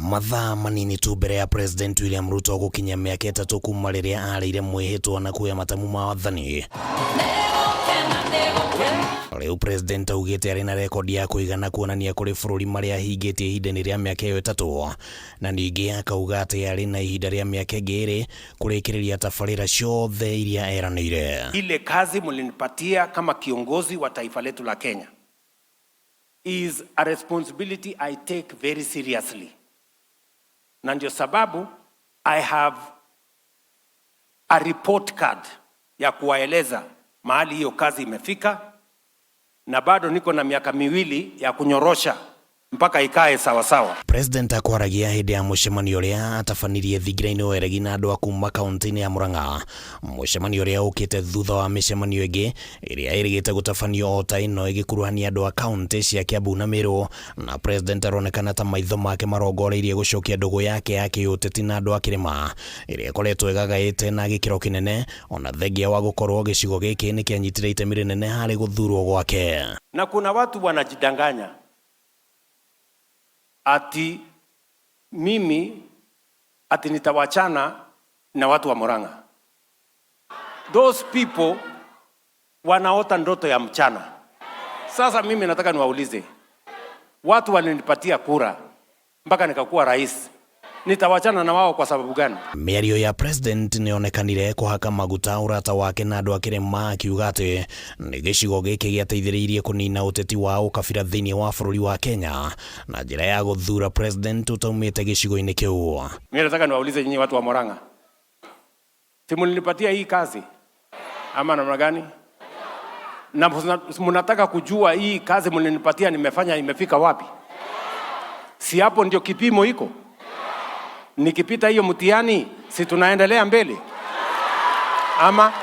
Mathaa manini tu mbere ya President William Ruto gukinya miaka 3 kuma riria arĩire mwĩhĩtwa na kuoya matamu ma wathani. Riu President augĩte arĩ na rekodi ya kũigana kuonania kũrĩ bũrũri marĩa ahingĩtie ihinda-inĩ rĩa mĩaka ĩyo 3, na ningĩ akauga atĩ arĩ na ihinda rĩa mĩaka 2 kũrĩkĩrĩria tabarĩra ciothe iria eranĩire. Ile kazi mlinipatia kama kiongozi wa taifa letu la Kenya is a responsibility I take very seriously. Na ndio sababu I have a report card ya kuwaeleza mahali hiyo kazi imefika, na bado niko na miaka 2 ya kunyorosha mpaka ikae sawa sawa. President akwaragia hindi ya mucemanio uria atafanirie thigiraini weregi na andu akuma kaunti-ini ya Murang'a, mucemanio uria ukite thutha wa micemanio ingi iria irigite gutafanio ota ino igikuruhania andu a kaunti cia Kiambu na Meru, na President aronekana ta maitho make marongoreirie gucokia ndugu yake ya kiuteti na andu a kirima iria koretwo igagaite na gikiro kinene, ona thengia wa gukorwo gicigo giki ni kianyitire itemi rinene hari guthurwo gwake. Na kuna watu wanajidanganya ati mimi ati nitawachana na watu wa Murang'a. Those people wanaota ndoto ya mchana. Sasa mimi nataka niwaulize, watu walinipatia kura mpaka nikakuwa rais, nitawachana na wao kwa sababu gani? Mĩario ya President nĩonekanire kuhaka maguta urata wake na andu a kirima, akiuga atĩ nĩ gĩcigo gĩkĩ gĩateithĩrĩirie kũnina ũteti wa ũkabira thĩinĩ wa bũrũri wa Kenya na njĩra ya gũthura President utaumĩte gĩcigo-inĩ kĩu. Mimi nataka niwaulize nyinyi watu wa Murang'a, si mlinipatia hii kazi ama namna gani? Na mnataka kujua hii kazi mlinipatia nimefanya imefika wapi? Si hapo ndio kipimo iko? Nikipita hiyo mtihani si tunaendelea mbele? Ama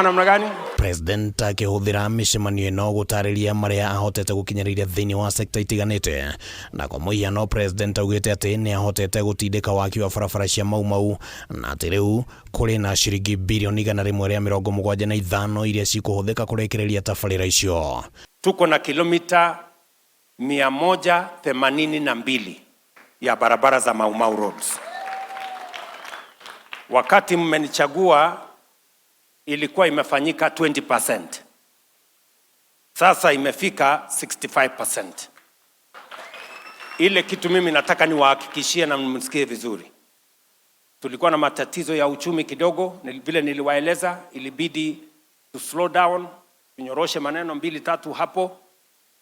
namna gani? President akihuthira micemanio ino gutariria maria ahotete gukinyariria thiini wa sekta itiganite, na kwa muhiano President augite ati ni ahotete gutindika waki wa barabara cia Mau na ati riu kuri na ciringi bilioni 175 iria cikuhuthika kurekereria tabarĩra icio. Tuko na kilomita 182 ya barabara za Mau roads. Wakati mmenichagua ilikuwa imefanyika 20%. Sasa imefika 65%. Ile kitu mimi nataka niwahakikishie na msikie vizuri. Tulikuwa na matatizo ya uchumi kidogo, vile niliwaeleza, ilibidi to slow down, tunyoroshe maneno 2-3 hapo.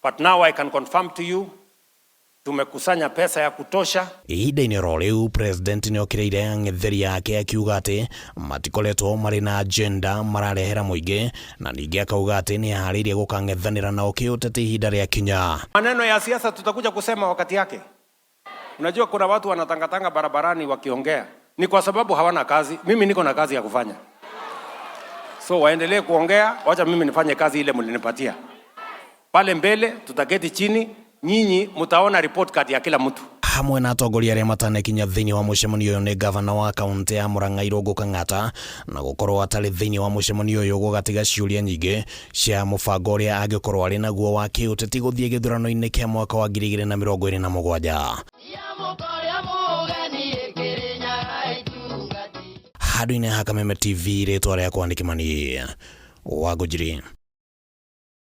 But now I can confirm to you, tumekusanya pesa ya kutosha. Ihinda-inĩ ro rĩu President nĩokireire ng'etheri yake akiuga atĩ matikoretwo marĩ na agenda mararehera mũingĩ, na ningĩ akauga atĩ nĩaharĩirie gũkang'ethanĩra na ũkĩũteti ihinda rĩa kinya. Maneno ya siasa tutakuja kusema wakati yake. Unajua kuna watu wanatangatanga barabarani wakiongea, ni kwa sababu hawana kazi. Mimi niko na kazi ya kufanya, so waendelee kuongea, wacha mimi nifanye kazi ile mlinipatia. Pale mbele tutaketi chini, nyinyi mutaona report card ya kila mtu. Hamwe na atongoria arĩa matanakinya thĩinĩ wa mũcemanio ũyũ nĩ gavana wa kaunti ya Murang'a Irũngũ Kang'ata, na gũkorwo atarĩ thĩinĩ wa mũcemanio ũyũ gũgatiga ciũria nyingĩ cia mũbango ũrĩa angĩkorwo arĩ naguo wa kĩũteti gũthiĩ gĩthurano-inĩ kĩa mwaka wa 2027. Handũ-inĩ ha Kameme TV, rĩtwa rĩakwa nĩ Kimani Wangũnjiri.